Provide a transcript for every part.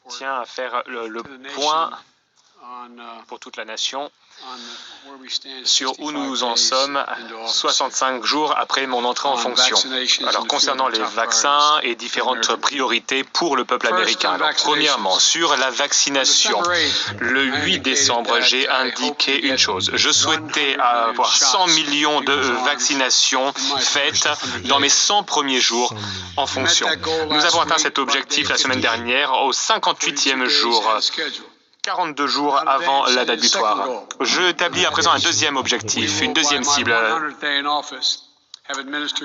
tient à faire le point pour toute la nation sur où nous en sommes 65 jours après mon entrée en fonction. Alors, concernant les vaccins et différentes priorités pour le peuple américain. Alors, premièrement, sur la vaccination, le 8 décembre, j'ai indiqué une chose. Je souhaitais avoir 100 millions de vaccinations faites dans mes 100 premiers jours en fonction. Nous avons atteint cet objectif la semaine dernière au 58e jour. 42 jours avant la date butoir. Je établis à présent un deuxième objectif, une deuxième cible.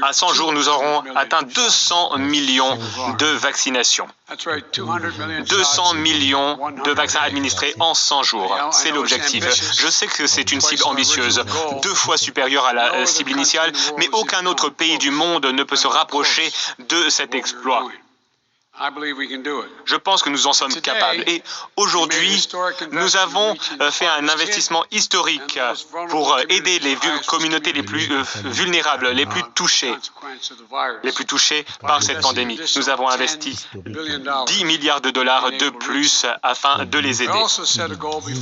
À 100 jours, nous aurons atteint 200 millions de vaccinations. 200 millions de vaccins administrés en 100 jours. C'est l'objectif. Je sais que c'est une cible ambitieuse, 2 fois supérieure à la cible initiale, mais aucun autre pays du monde ne peut se rapprocher de cet exploit. Je pense que nous en sommes capables. Et aujourd'hui, nous avons fait un investissement historique pour aider les communautés les plus vulnérables, les plus touchées par cette pandémie. Nous avons investi 10 milliards de dollars de plus afin de les aider.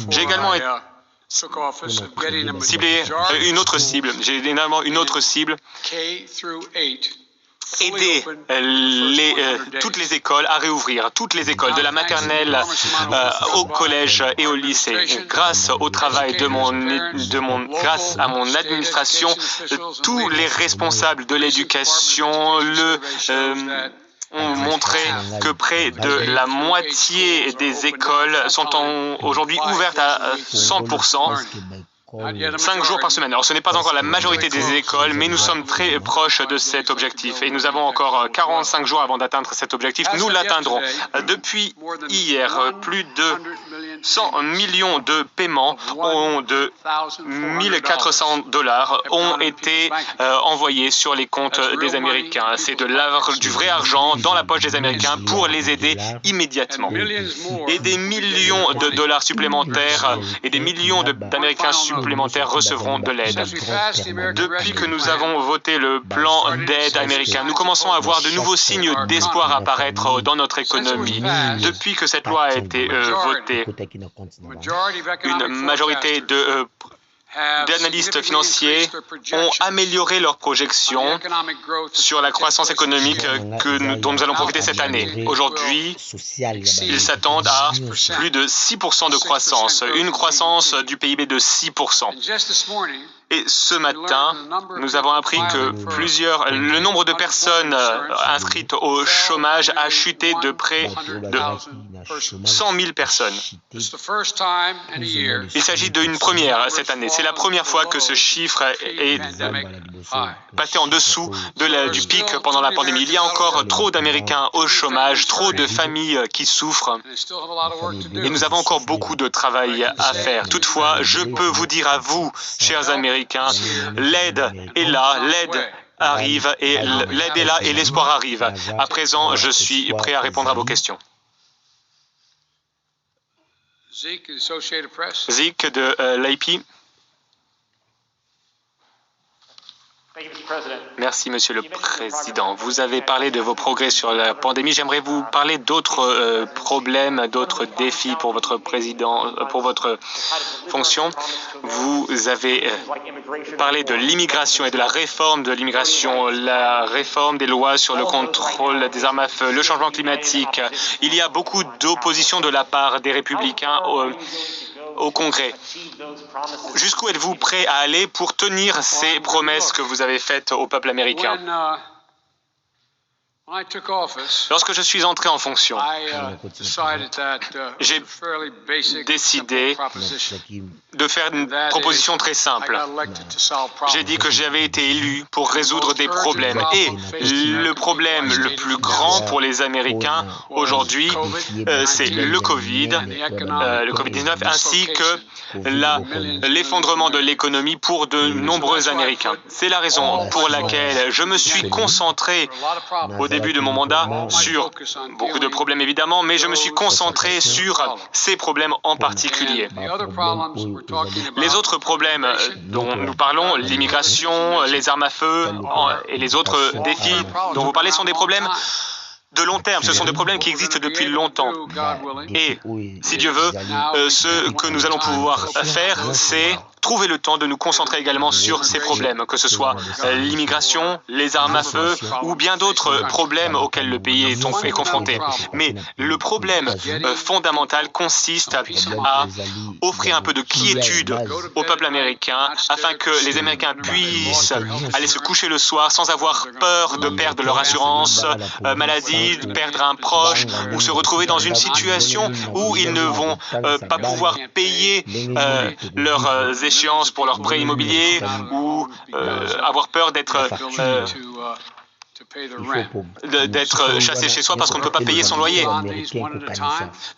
J'ai également ciblé une autre cible. J'ai également une autre cible. Aider toutes les écoles à réouvrir, toutes les écoles, de la maternelle au collège et au lycée. Grâce au travail grâce à mon administration, tous les responsables de l'éducation ont montré que près de la moitié des écoles sont aujourd'hui ouvertes à 100%. 5 jours par semaine. Alors, ce n'est pas encore la majorité des écoles, mais nous sommes très proches de cet objectif. Et nous avons encore 45 jours avant d'atteindre cet objectif. Nous l'atteindrons. Depuis hier, plus de 100 millions de paiements de 1 400 dollars ont été envoyés sur les comptes des Américains. C'est du vrai argent dans la poche des Américains pour les aider immédiatement. Et des millions de dollars supplémentaires et des millions d'Américains supplémentaires recevront de l'aide. Depuis que nous avons voté le plan d'aide américain, nous commençons à voir de nouveaux signes d'espoir apparaître dans notre économie. Depuis que cette loi a été votée, une majorité d'analystes financiers ont amélioré leurs projections sur la croissance économique dont nous allons profiter cette année. Aujourd'hui, ils s'attendent à plus de 6% de croissance, une croissance du PIB de 6%. Et ce matin, nous avons appris que le nombre de personnes inscrites au chômage a chuté de près de 100 000 personnes. Il s'agit d'une première cette année. C'est la première fois que ce chiffre est passé en dessous du pic pendant la pandémie. Il y a encore trop d'Américains au chômage, trop de familles qui souffrent. Et nous avons encore beaucoup de travail à faire. Toutefois, je peux vous dire à vous, chers Américains, l'aide est là, l'aide arrive, et l'aide est là et l'espoir arrive. À présent, je suis prêt à répondre à vos questions. Zeke de l'AP. Merci, Monsieur le Président. Vous avez parlé de vos progrès sur la pandémie. J'aimerais vous parler d'autres problèmes, d'autres défis pour votre fonction. Vous avez parlé de l'immigration et de la réforme de l'immigration, la réforme des lois sur le contrôle des armes à feu, le changement climatique. Il y a beaucoup d'opposition de la part des républicains au Congrès. Jusqu'où êtes-vous prêt à aller pour tenir ces promesses que vous avez faites au peuple américain? Lorsque je suis entré en fonction, j'ai décidé de faire une proposition très simple. J'ai dit que j'avais été élu pour résoudre des problèmes. Et le problème le plus grand pour les Américains aujourd'hui, c'est le Covid-19, ainsi que l'effondrement de l'économie pour de nombreux Américains. C'est la raison pour laquelle je me suis concentré au début de mon mandat sur beaucoup de problèmes évidemment, mais je me suis concentré sur ces problèmes en particulier. Les autres problèmes dont nous parlons, l'immigration, les armes à feu et les autres défis dont vous parlez sont des problèmes de long terme. Ce sont des problèmes qui existent depuis longtemps. Et, si Dieu veut, ce que nous allons pouvoir faire, c'est trouver le temps de nous concentrer également sur ces problèmes, que ce soit l'immigration, les armes à feu ou bien d'autres problèmes auxquels le pays est confronté. Mais le problème fondamental consiste à offrir un peu de quiétude au peuple américain afin que les Américains puissent aller se coucher le soir sans avoir peur de perdre leur assurance maladie, de perdre un proche ou se retrouver dans une situation où ils ne vont pas pouvoir payer leurs échéances pour leur prêt immobilier ou avoir peur d'être chassé chez soi parce qu'on ne peut pas payer son loyer.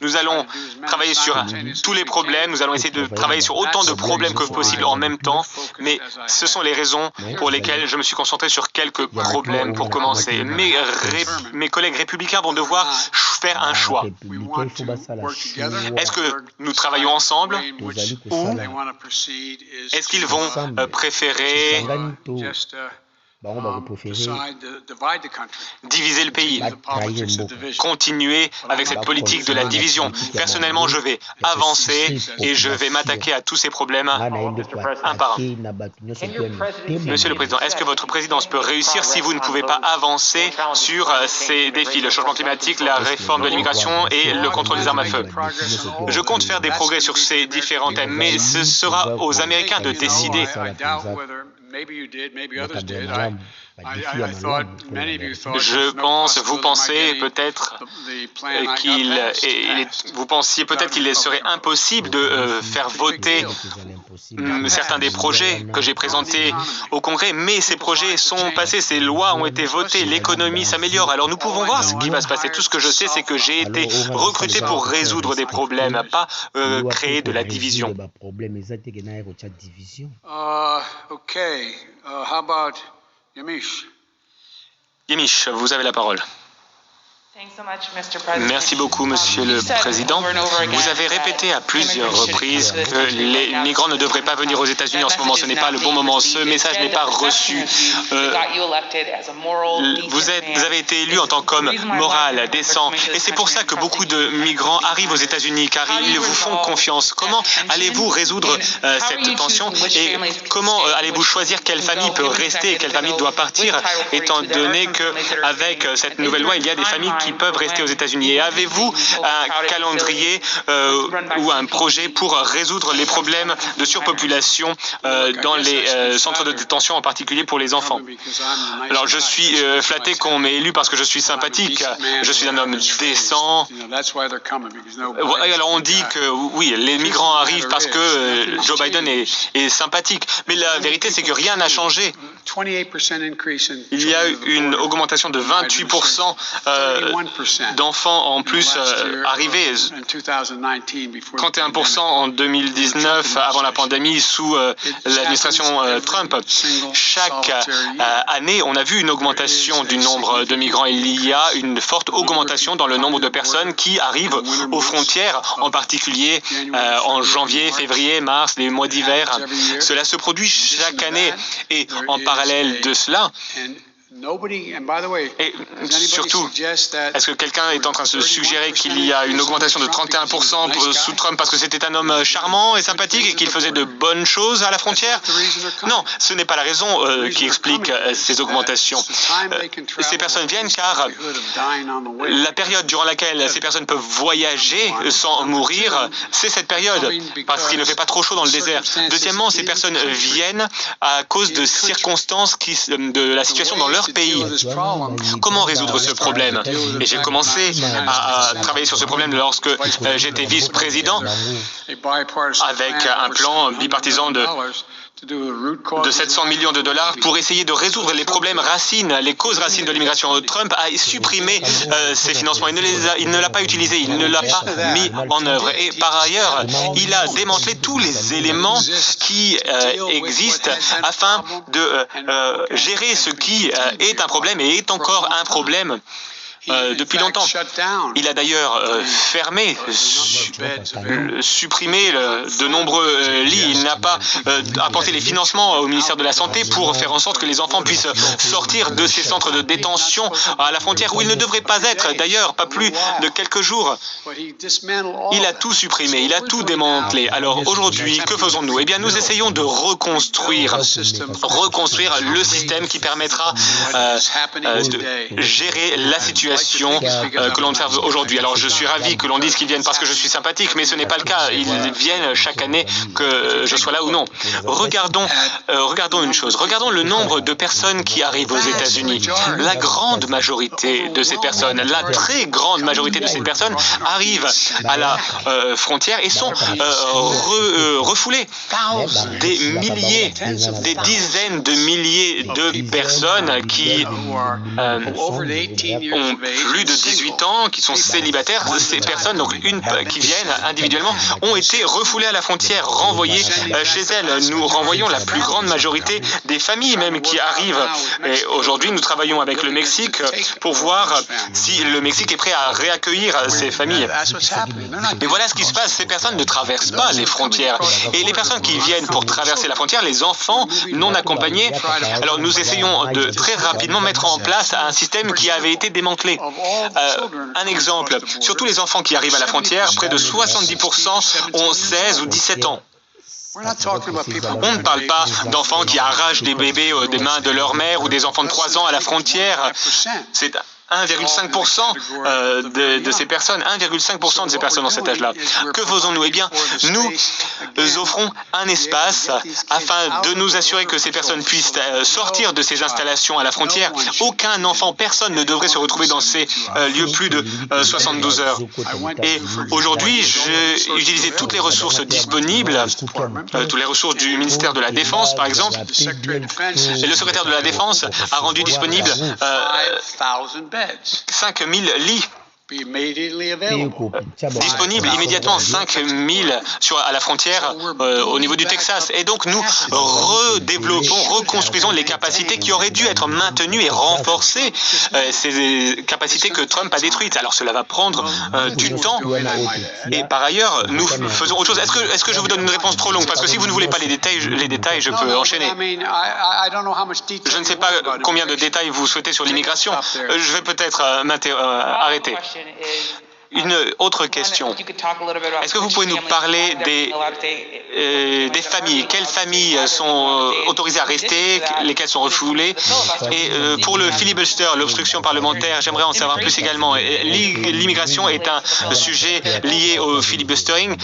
Nous allons travailler sur tous les problèmes, nous allons essayer de travailler sur autant de problèmes que possible en même temps, mais ce sont les raisons pour lesquelles je me suis concentré sur quelques problèmes pour commencer. Mes collègues républicains vont devoir faire un choix. Est-ce que nous travaillons ensemble ou est-ce qu'ils vont préférer diviser le pays, continuer avec cette politique de la division. Personnellement, je vais avancer et je vais m'attaquer à tous ces problèmes un par un. Monsieur le Président, est-ce que votre présidence peut réussir si vous ne pouvez pas avancer sur ces défis, le changement climatique, la réforme de l'immigration et le contrôle des armes à feu? Je compte faire des progrès sur ces différents thèmes, mais ce sera aux Américains de décider. Je pense, vous pensez peut-être qu'il serait impossible de faire voter certains des projets que j'ai présentés au Congrès, mais ces projets sont passés, ces lois ont été votées, l'économie s'améliore. Alors nous pouvons voir ce qui va se passer. Tout ce que je sais, c'est que j'ai été recruté pour résoudre des problèmes, pas créer de la division. How about Yamiche? Yamiche, vous avez la parole. Merci beaucoup, Monsieur le Président. Vous avez répété à plusieurs reprises que les migrants ne devraient pas venir aux États-Unis en ce moment. Ce n'est pas le bon moment. Ce message n'est pas reçu. Vous avez été élu en tant qu'homme moral, décent. Et c'est pour ça que beaucoup de migrants arrivent aux États-Unis, car ils vous font confiance. Comment allez-vous résoudre cette tension et comment allez-vous choisir quelle famille peut rester et quelle famille doit partir, étant donné qu'avec cette nouvelle loi, il y a des familles qui peuvent rester aux États-Unis. Et avez-vous un calendrier ou un projet pour résoudre les problèmes de surpopulation dans les centres de détention, en particulier pour les enfants? Alors, je suis flatté qu'on m'ait élu parce que je suis sympathique. Je suis un homme décent. Alors, on dit que oui, les migrants arrivent parce que Joe Biden est sympathique. Mais la vérité, c'est que rien n'a changé. Il y a eu une augmentation de 28% d'enfants en plus arrivés, 31% en 2019 avant la pandémie sous l'administration Trump. Chaque année, on a vu une augmentation du nombre de migrants. Il y a une forte augmentation dans le nombre de personnes qui arrivent aux frontières, en particulier en janvier, février, mars, les mois d'hiver. Cela se produit chaque année et en parallèle de cela, et surtout, est-ce que quelqu'un est en train de se suggérer qu'il y a une augmentation de 31% sous Trump parce que c'était un homme charmant et sympathique et qu'il faisait de bonnes choses à la frontière? Non, ce n'est pas la raison qui explique ces augmentations. Ces personnes viennent car la période durant laquelle ces personnes peuvent voyager sans mourir, c'est cette période, parce qu'il ne fait pas trop chaud dans le désert. Deuxièmement, ces personnes viennent à cause de circonstances de la situation dans leur pays. Comment résoudre ce problème? Et j'ai commencé à travailler sur ce problème lorsque j'étais vice-président avec un plan bipartisan de 700 millions de dollars pour essayer de résoudre les problèmes racines, les causes racines de l'immigration. Trump a supprimé ces financements. Il ne l'a pas utilisé, il ne l'a pas mis en œuvre. Et par ailleurs, il a démantelé tous les éléments qui existent afin de gérer ce qui est un problème et est encore un problème. depuis longtemps. Il a d'ailleurs fermé, supprimé de nombreux lits. Il n'a pas apporté les financements au ministère de la Santé pour faire en sorte que les enfants puissent sortir de ces centres de détention à la frontière où ils ne devraient pas être. D'ailleurs, pas plus de quelques jours. Il a tout supprimé, il a tout démantelé. Alors aujourd'hui, que faisons-nous? Eh bien, nous essayons de reconstruire le système qui permettra de gérer la situation que l'on observe aujourd'hui. Alors je suis ravi que l'on dise qu'ils viennent parce que je suis sympathique, mais ce n'est pas le cas. Ils viennent chaque année que je sois là ou non. Regardons une chose. Regardons le nombre de personnes qui arrivent aux États-Unis. La grande majorité de ces personnes, la très grande majorité de ces personnes arrivent à la frontière et sont refoulés. Des milliers, des dizaines de milliers de personnes qui ont plus de 18 ans, qui sont célibataires. Ces personnes, donc qui viennent individuellement, ont été refoulées à la frontière, renvoyées chez elles. Nous renvoyons la plus grande majorité des familles même qui arrivent. Et aujourd'hui, nous travaillons avec le Mexique pour voir si le Mexique est prêt à réaccueillir ces familles. Mais voilà ce qui se passe. Ces personnes ne traversent pas les frontières. Et les personnes qui viennent pour traverser la frontière, les enfants non accompagnés, alors nous essayons de très rapidement mettre en place un système qui avait été démantelé. Un exemple, sur tous les enfants qui arrivent à la frontière, près de 70% ont 16 ou 17 ans. On ne parle pas d'enfants qui arrachent des bébés des mains de leur mère ou des enfants de 3 ans à la frontière. C'est 1,5% de ces personnes, 1,5% de ces personnes dans cet âge-là. Que faisons-nous? Eh bien, nous offrons un espace afin de nous assurer que ces personnes puissent sortir de ces installations à la frontière. Aucun enfant, personne ne devrait se retrouver dans ces lieux plus de 72 heures. Et aujourd'hui, j'ai utilisé toutes les ressources disponibles, toutes les ressources du ministère de la Défense, par exemple. Et le secrétaire de la Défense a rendu disponible 5000 lits disponibles immédiatement, 5000 à la frontière au niveau du Texas. Et donc nous reconstruisons les capacités qui auraient dû être maintenues et renforcées, ces capacités que Trump a détruites. Alors cela va prendre du temps. Et par ailleurs, nous faisons autre chose. Est-ce que je vous donne une réponse trop longue? Parce que si vous ne voulez pas les détails, je peux enchaîner. Je ne sais pas combien de détails vous souhaitez sur l'immigration. Je vais peut-être arrêter. Une autre question. Est-ce que vous pouvez nous parler des familles? Quelles familles sont autorisées à rester? Lesquelles sont refoulées? Et pour le filibuster, l'obstruction parlementaire, j'aimerais en savoir plus également. L'immigration est un sujet lié au filibustering,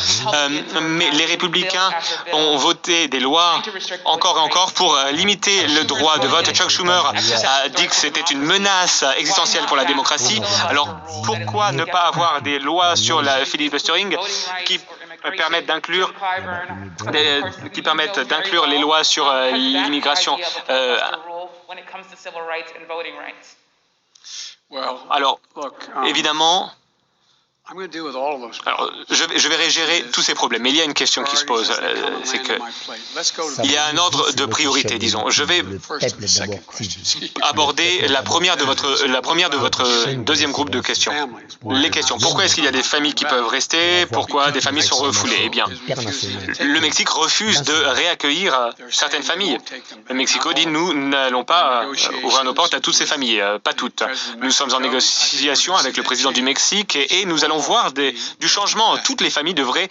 mais les républicains ont voté des lois encore et encore pour limiter le droit de vote. Chuck Schumer a dit que c'était une menace existentielle pour la démocratie. Alors pourquoi ne pas avoir des lois sur la filibustering qui permettent d'inclure les lois sur l'immigration. Alors, évidemment, je vais gérer tous ces problèmes, mais il y a une question qui se pose, c'est que il y a un ordre de priorité, disons. Je vais aborder la première de votre deuxième groupe de questions. Les questions. Pourquoi est-ce qu'il y a des familles qui peuvent rester? Pourquoi des familles sont refoulées? Eh bien, le Mexique refuse de réaccueillir certaines familles. Le Mexico dit nous n'allons pas ouvrir nos portes à toutes ces familles, pas toutes. Nous sommes en négociation avec le président du Mexique et nous allons voir du changement. Toutes les familles devraient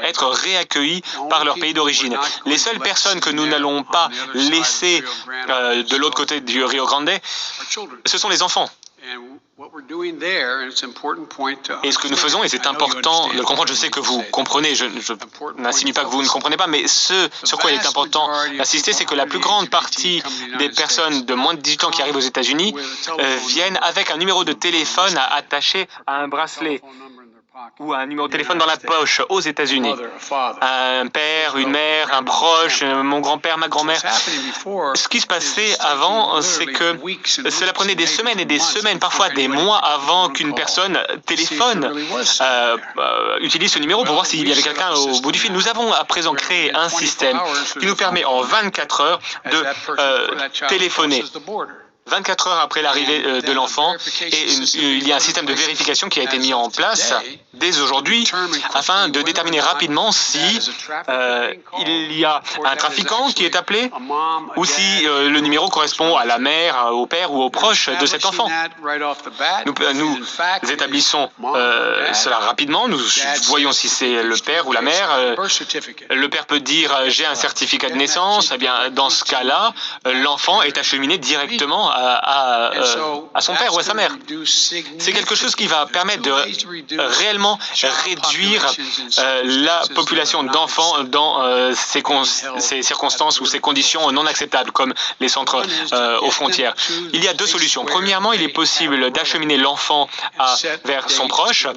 être réaccueillies par leur pays d'origine. Les seules personnes que nous n'allons pas laisser de l'autre côté du Rio Grande, ce sont les enfants. Et ce que nous faisons, et c'est important de le comprendre, je sais que vous comprenez, je n'insinue pas que vous ne comprenez pas, mais ce sur quoi il est important d'insister, c'est que la plus grande partie des personnes de moins de 18 ans qui arrivent aux États-Unis viennent avec un numéro de téléphone attaché à un bracelet ou un numéro de téléphone dans la poche aux États-Unis. Un père, une mère, un proche, mon grand-père, ma grand-mère. Ce qui se passait avant, c'est que cela prenait des semaines et des semaines, parfois des mois avant qu'une personne téléphone, utilise ce numéro pour voir s'il y avait quelqu'un au bout du fil. Nous avons à présent créé un système qui nous permet en 24 heures de téléphoner. 24 heures après l'arrivée de l'enfant, et il y a un système de vérification qui a été mis en place dès aujourd'hui afin de déterminer rapidement si il y a un trafiquant qui est appelé ou si le numéro correspond à la mère, au père ou aux proches de cet enfant. Nous établissons cela rapidement, nous voyons si c'est le père ou la mère. Le père peut dire « j'ai un certificat de naissance », eh bien dans ce cas-là, l'enfant est acheminé directement à son père ou à sa mère. C'est quelque chose qui va permettre de réellement réduire la population d'enfants dans ces circonstances ou ces conditions non acceptables, comme les centres aux frontières. Il y a deux solutions. Premièrement, il est possible d'acheminer l'enfant vers son proche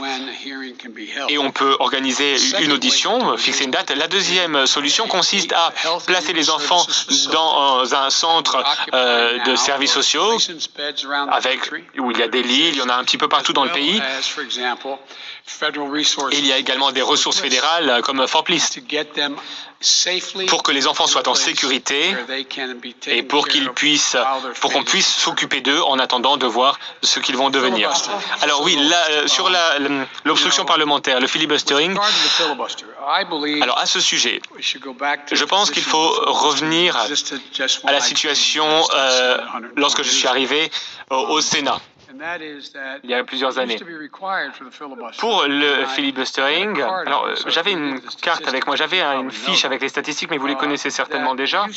et on peut organiser une audition, fixer une date. La deuxième solution consiste à placer les enfants dans un centre de services sociaux où il y a des lits, il y en a un petit peu partout dans le pays. Il y a également des ressources fédérales comme Fort Bliss pour que les enfants soient en sécurité et pour qu'on puisse s'occuper d'eux en attendant de voir ce qu'ils vont devenir. Alors oui, sur l'obstruction parlementaire, le filibustering, alors à ce sujet, je pense qu'il faut revenir à la situation lorsque je suis arrivé au Sénat. Il y a plusieurs années. Pour le filibustering, alors j'avais une carte avec moi, j'avais une fiche avec les statistiques, mais vous les connaissez certainement déjà.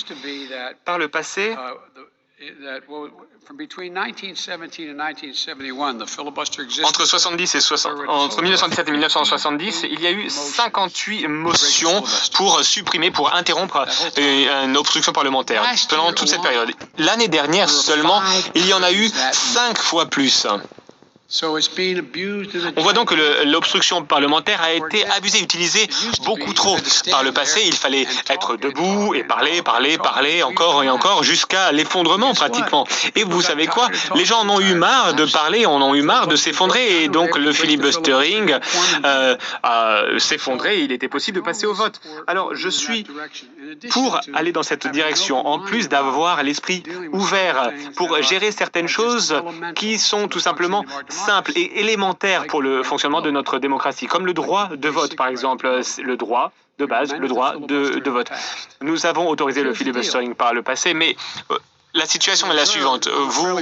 Par le passé, entre 1917 et 1970, il y a eu 58 motions pour supprimer, pour interrompre une obstruction parlementaire pendant toute cette période. L'année dernière seulement, il y en a eu 5 fois plus. On voit donc que l'obstruction parlementaire a été abusée, utilisée beaucoup trop. Par le passé, il fallait être debout et parler encore et encore jusqu'à l'effondrement pratiquement. Et vous savez quoi? Les gens en ont eu marre de parler, en ont eu marre de s'effondrer et donc le filibustering s'effondrait et il était possible de passer au vote. Alors je suis pour aller dans cette direction, en plus d'avoir l'esprit ouvert pour gérer certaines choses qui sont tout simplement simples et élémentaires pour le fonctionnement de notre démocratie, comme le droit de vote, par exemple, le droit de base, le droit de vote. Nous avons autorisé le filibustering par le passé, mais la situation est la suivante. Vous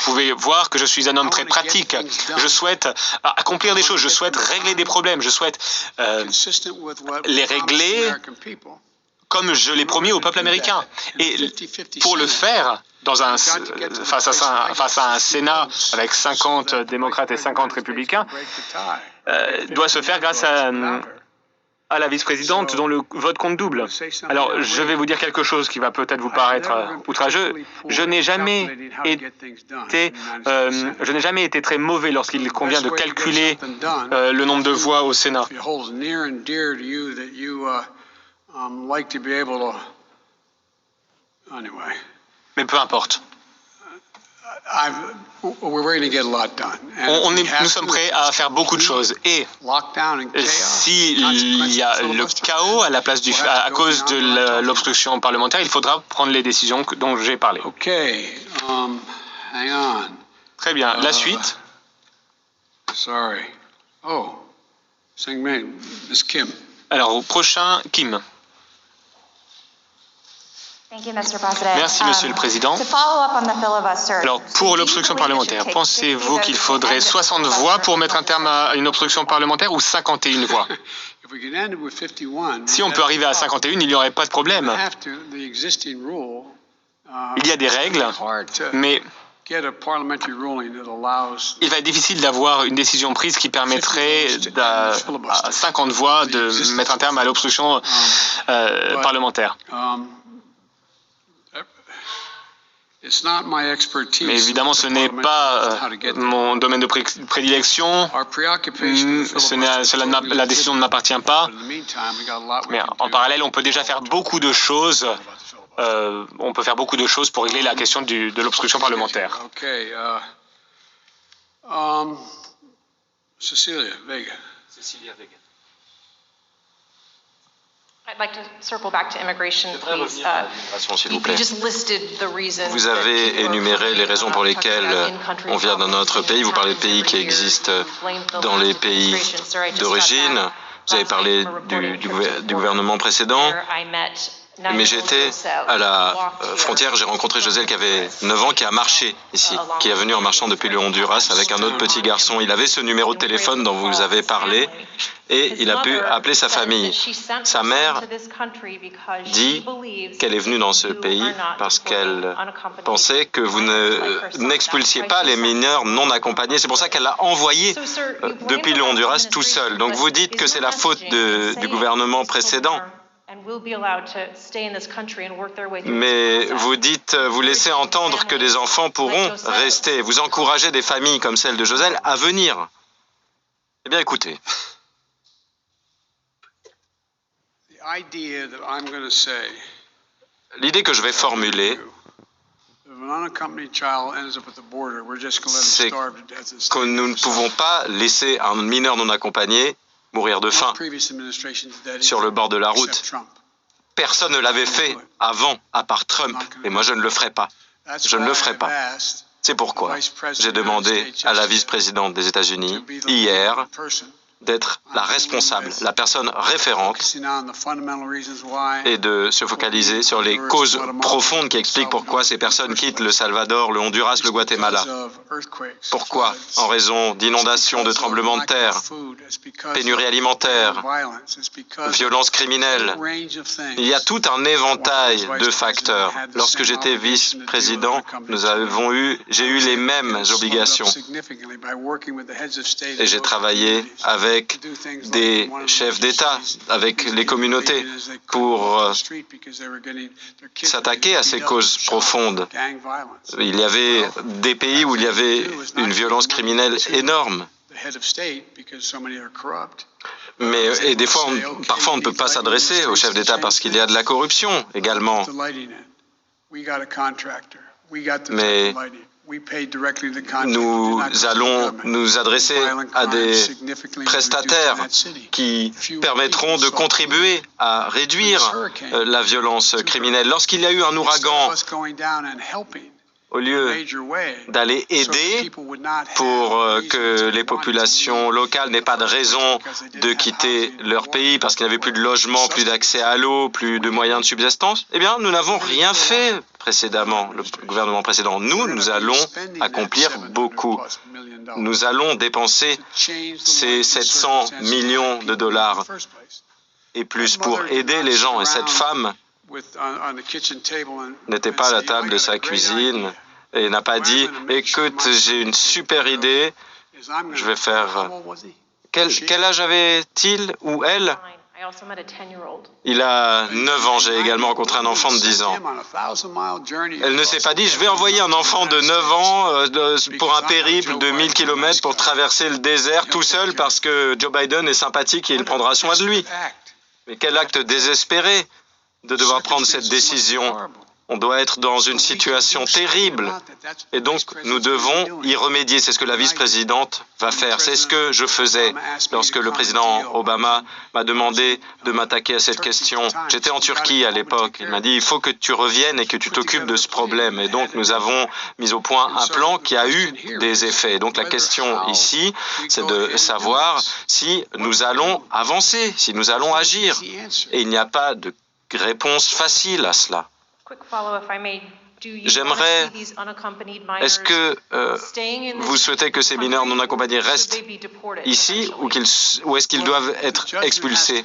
pouvez voir que je suis un homme très pratique. Je souhaite accomplir des choses, je souhaite régler des problèmes, je souhaite les régler comme je l'ai promis au peuple américain. Et pour le faire, face à un Sénat avec 50 démocrates et 50 républicains, doit se faire grâce à la vice-présidente dont le vote compte double. Alors, je vais vous dire quelque chose qui va peut-être vous paraître outrageux. Je n'ai jamais été très mauvais lorsqu'il convient de calculer le nombre de voix au Sénat. Mais peu importe. Nous sommes prêts à faire beaucoup de choses. Et s'il y a le chaos à cause de l'obstruction parlementaire, il faudra prendre les décisions dont j'ai parlé. Très bien. La suite. Alors, au prochain, Kim. Merci, Monsieur le Président. Alors, pour l'obstruction parlementaire, pensez-vous qu'il faudrait 60 voix pour mettre un terme à une obstruction parlementaire ou 51 voix? Si on peut arriver à 51, il n'y aurait pas de problème. Il y a des règles, mais il va être difficile d'avoir une décision prise qui permettrait à 50 voix de mettre un terme à l'obstruction parlementaire. Mais évidemment, ce n'est pas mon domaine de prédilection. La décision ne m'appartient pas. Mais en parallèle, on peut déjà faire beaucoup de choses. On peut faire beaucoup de choses pour régler la question de l'obstruction parlementaire. Cecilia Vega. S'il vous plaît. Vous avez énuméré les raisons pour lesquelles on vient dans notre pays. Vous parlez de pays qui existent dans les pays d'origine. Vous avez parlé du gouvernement précédent. Mais j'étais à la frontière, j'ai rencontré José qui avait 9 ans, qui a marché ici, qui est venu en marchant depuis le Honduras avec un autre petit garçon. Il avait ce numéro de téléphone dont vous avez parlé et il a pu appeler sa famille. Sa mère dit qu'elle est venue dans ce pays parce qu'elle pensait que vous n'expulsiez pas les mineurs non accompagnés. C'est pour ça qu'elle l'a envoyé depuis le Honduras tout seul. Donc vous dites que c'est la faute du gouvernement précédent. Mais vous dites, vous laissez entendre que des enfants pourront rester. Vous encouragez des familles comme celle de Joselle à venir. Eh bien, écoutez. L'idée que je vais formuler, c'est que nous ne pouvons pas laisser un mineur non accompagné mourir de faim sur le bord de la route. Personne ne l'avait fait avant, à part Trump, et moi je ne le ferai pas. Je ne le ferai pas. C'est pourquoi j'ai demandé à la vice-présidente des États-Unis, hier, d'être la responsable, la personne référente et de se focaliser sur les causes profondes qui expliquent pourquoi ces personnes quittent le Salvador, le Honduras, le Guatemala. Pourquoi? En raison d'inondations, de tremblements de terre, pénurie alimentaire, violence criminelle. Il y a tout un éventail de facteurs. Lorsque j'étais vice-président, j'ai eu les mêmes obligations et j'ai travaillé avec des chefs d'État, avec les communautés, pour s'attaquer à ces causes profondes. Il y avait des pays où il y avait une violence criminelle énorme. Et des fois, parfois, on ne peut pas s'adresser aux chefs d'État parce qu'il y a de la corruption également. Mais nous allons nous adresser à des prestataires qui permettront de contribuer à réduire la violence criminelle. Lorsqu'il y a eu un ouragan, au lieu d'aller aider pour que les populations locales n'aient pas de raison de quitter leur pays parce qu'il n'y avait plus de logement, plus d'accès à l'eau, plus de moyens de subsistance, eh bien, nous n'avons rien fait précédemment, le gouvernement précédent. Nous allons accomplir beaucoup. Nous allons dépenser ces 700 millions de dollars et plus pour aider les gens. Et cette femme n'était pas à la table de sa cuisine et n'a pas dit « Écoute, j'ai une super idée, je vais faire... » Quel âge avait-il ou elle? Il a 9 ans, j'ai également rencontré un enfant de 10 ans. Elle ne s'est pas dit « Je vais envoyer un enfant de 9 ans pour un périple de 1000 km pour traverser le désert tout seul parce que Joe Biden est sympathique et il prendra soin de lui. » Mais quel acte désespéré de devoir prendre cette décision. On doit être dans une situation terrible et donc nous devons y remédier. C'est ce que la vice-présidente va faire. C'est ce que je faisais lorsque le président Obama m'a demandé de m'attaquer à cette question. J'étais en Turquie à l'époque. Il m'a dit « Il faut que tu reviennes et que tu t'occupes de ce problème ». Et donc nous avons mis au point un plan qui a eu des effets. Donc la question ici, c'est de savoir si nous allons avancer, si nous allons agir. Et il n'y a pas de réponse facile à cela. J'aimerais, est-ce que vous souhaitez que ces mineurs non accompagnés restent ici ou est-ce qu'ils doivent être expulsés?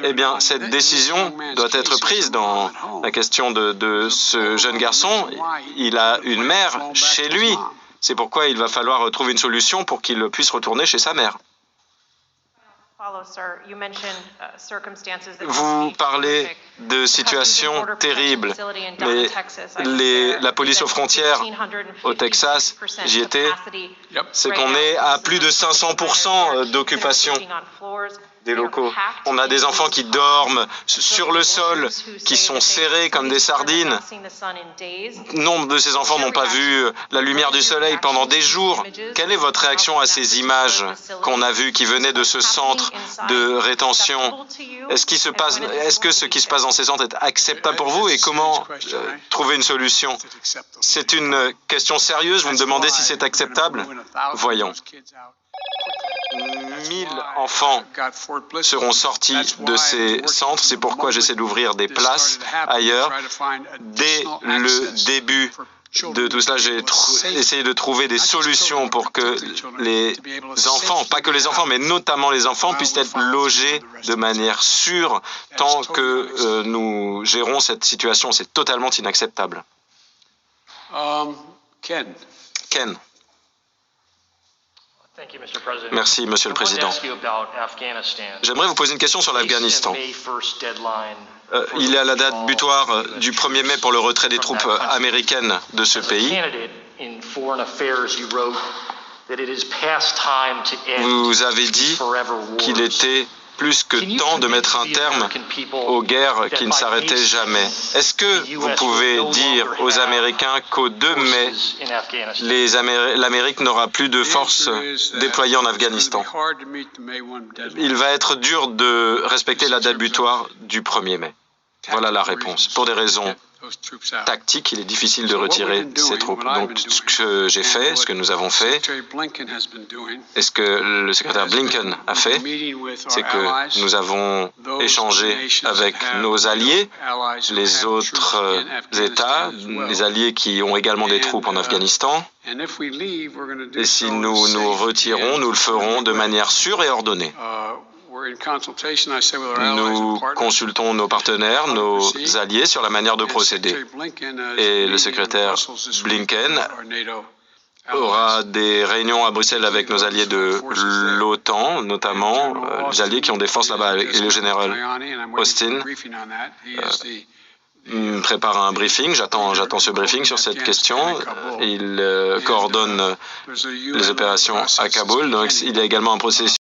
Eh bien, cette décision doit être prise dans la question de ce jeune garçon. Il a une mère chez lui. C'est pourquoi il va falloir trouver une solution pour qu'il puisse retourner chez sa mère. Vous parlez de situations terribles. Mais la police aux frontières au Texas, j'y étais, c'est qu'on est à plus de 500% d'occupation des locaux. On a des enfants qui dorment sur le sol, qui sont serrés comme des sardines. Nombre de ces enfants n'ont pas vu la lumière du soleil pendant des jours. Quelle est votre réaction à ces images qu'on a vues qui venaient de ce centre de rétention? Est-ce que ce qui se passe dans ces centres est acceptable pour vous et comment trouver une solution? C'est une question sérieuse, vous me demandez si c'est acceptable? Voyons. 1000 enfants seront sortis de ces centres. C'est pourquoi j'essaie d'ouvrir des places ailleurs. Dès le début de tout cela, j'ai essayé de trouver des solutions pour que les enfants, pas que les enfants, mais notamment les enfants, puissent être logés de manière sûre tant que nous gérons cette situation. C'est totalement inacceptable. Ken. Merci, Monsieur le Président. J'aimerais vous poser une question sur l'Afghanistan. Il y a la date butoir du 1er mai pour le retrait des troupes américaines de ce pays. Vous avez dit qu'il était plus que temps de mettre un terme aux guerres qui ne s'arrêtaient jamais. Est-ce que vous pouvez dire aux Américains qu'au 2 mai, l'Amérique n'aura plus de forces déployées en Afghanistan? Il va être dur de respecter la date butoir du 1er mai. Voilà la réponse. Pour des raisons tactiques, il est difficile de retirer ces troupes. Donc, ce que j'ai fait, ce que nous avons fait, et ce que le secrétaire Blinken a fait, c'est que nous avons échangé avec nos alliés, les autres États, les alliés qui ont également des troupes en Afghanistan. Et si nous nous retirons, nous le ferons de manière sûre et ordonnée. Nous consultons nos partenaires, nos alliés sur la manière de procéder. Et le secrétaire Blinken aura des réunions à Bruxelles avec nos alliés de l'OTAN, notamment les alliés qui ont des forces là-bas. Et le général Austin prépare un briefing. J'attends ce briefing sur cette question. Il coordonne les opérations à Kaboul. Donc, il y a également un processus